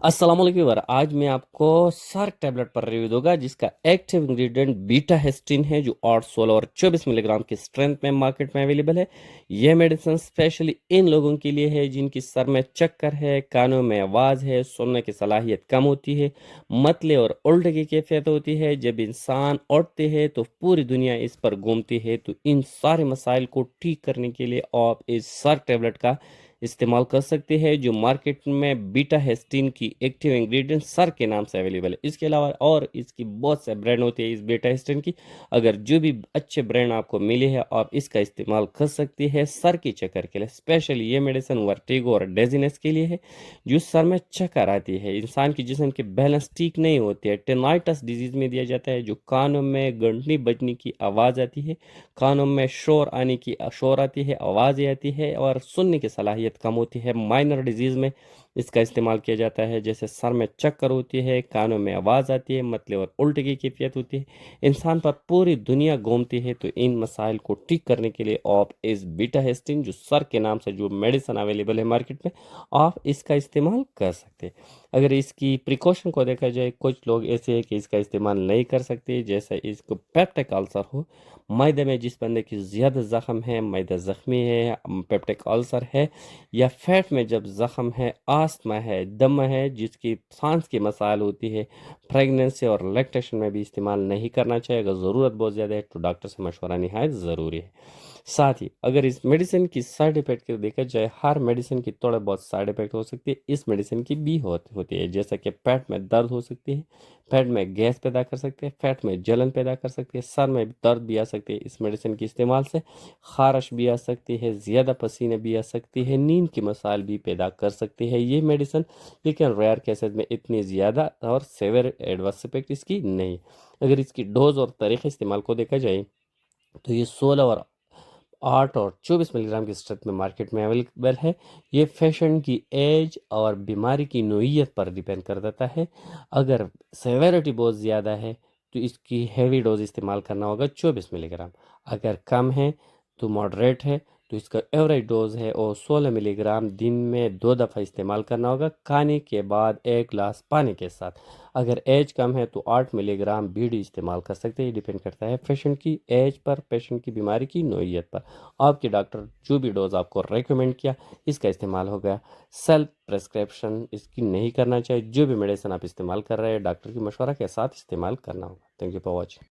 अस्सलाम वालेकुम व्यूअर। आज मैं आपको सर्क टैबलेट पर रिव्यू दूंगा जिसका एक्टिव इंग्रेडिएंट बीटा हेस्टिन है जो 8, 16 और 24 मिलीग्राम की स्ट्रेंथ में मार्केट में अवेलेबल है। यह मेडिसिन स्पेशली इन लोगों के लिए है जिनकी सर में चक्कर है, कानों में आवाज़ है, सुनने की सलाहियत कम होती है, मतले और उल्टे की कैफियत होती है। जब इंसान उठते हैं तो पूरी दुनिया इस पर घूमती है। तो इन सारे मसाइल को ठीक करने के लिए आप इस सर्क टैबलेट का इस्तेमाल कर सकते हैं जो मार्केट में बीटा हेस्टिन की एक्टिव इंग्रेडिएंट सर के नाम से अवेलेबल है। इसके अलावा और इसकी बहुत से ब्रांड होते हैं इस बीटा हेस्टिन की। अगर जो भी अच्छे ब्रांड आपको मिले हैं आप इसका इस्तेमाल कर सकते हैं सर के चक्कर के लिए। स्पेशली ये मेडिसिन वर्टिगो और डेजीनेस के लिए है जो सर में चक्कर आती है, इंसान की जिस्म की बैलेंस ठीक नहीं होती है। टेनाइटस डिजीज में दिया जाता है जो कानों में घंटनी बजने की आवाज़ आती है, कानों में शोर आती है, आवाज़ें आती है और सुनने की सलाहियत कम होती है। माइनर डिजीज़ में इसका इस्तेमाल किया जाता है, जैसे सर में चक्कर होती है, कानों में आवाज़ आती है, मतले और उल्टे की कैफियत होती है, इंसान पर पूरी दुनिया घूमती है। तो इन मसाइल को ठीक करने के लिए आप इस बीटा हेस्टिन जो सर के नाम से जो मेडिसिन अवेलेबल है मार्केट में, आप इसका इस्तेमाल कर सकते हैं। अगर इसकी प्रिकॉशन को देखा जाए, कुछ लोग ऐसे हैं कि इसका इस्तेमाल नहीं कर सकते, जैसे इसको पेप्टिक अल्सर हो, मैदे में जिस बंदे की ज़्यादा ज़ख्म है, मैदा ज़ख्मी है, पेप्टिक अल्सर है, या फैट में जब ज़ख्म है, आस्थमा है, दमा है, जिसकी सांस की मसाइल होती है, प्रेगनेंसी और लैक्टेशन में भी इस्तेमाल नहीं करना चाहिए। अगर ज़रूरत बहुत ज़्यादा है तो डॉक्टर से मशवरा निहायत ज़रूरी है। साथ ही अगर इस मेडिसिन की साइड इफ़ेक्ट को देखा जाए, हर मेडिसिन की थोड़े बहुत साइड इफ़ेक्ट हो सकती है, इस मेडिसिन की भी होती है, जैसा कि पेट में दर्द हो सकती है, पेट में गैस पैदा कर सकते हैं, पेट में जलन पैदा कर सकती है, सर में दर्द भी आ सकती है। इस मेडिसिन के इस्तेमाल से खारिश भी आ सकती है, ज़्यादा पसीने भी आ सकती है, नींद की मसाइल भी पैदा कर सकती है ये मेडिसिन, लेकिन रेयर केसेस में इतनी ज़्यादा और सेवर एडवर्स इफेक्ट इसकी नहीं। अगर इसकी डोज और तरीक़े इस्तेमाल को देखा जाए तो ये 16 और 8 और 24 मिलीग्राम की स्ट्रेंथ में मार्केट में अवेलेबल है। ये पेशेंट की एज और बीमारी की नोइयत पर डिपेंड कर देता है। अगर सेवेरिटी बहुत ज़्यादा है तो इसकी हैवी डोज इस्तेमाल करना होगा 24 मिलीग्राम। अगर कम है तो मॉडरेट है तो इसका एवरेज डोज है और 16 मिलीग्राम दिन में 2 दफ़ा इस्तेमाल करना होगा, खाने के बाद 1 गिलास पानी के साथ। अगर एज कम है तो 8 मिलीग्राम बीडी इस्तेमाल कर सकते हैं। ये डिपेंड करता है पेशेंट की एज पर, पेशेंट की बीमारी की नोइयत पर। आपके डॉक्टर जो भी डोज आपको रेकमेंड किया इसका इस्तेमाल हो गया। सेल्फ प्रेस्क्रिप्शन इसकी नहीं करना चाहिए। जो भी मेडिसिन आप इस्तेमाल कर रहे हैं डॉक्टर की मशवरा के साथ इस्तेमाल करना होगा। Thank you for watching.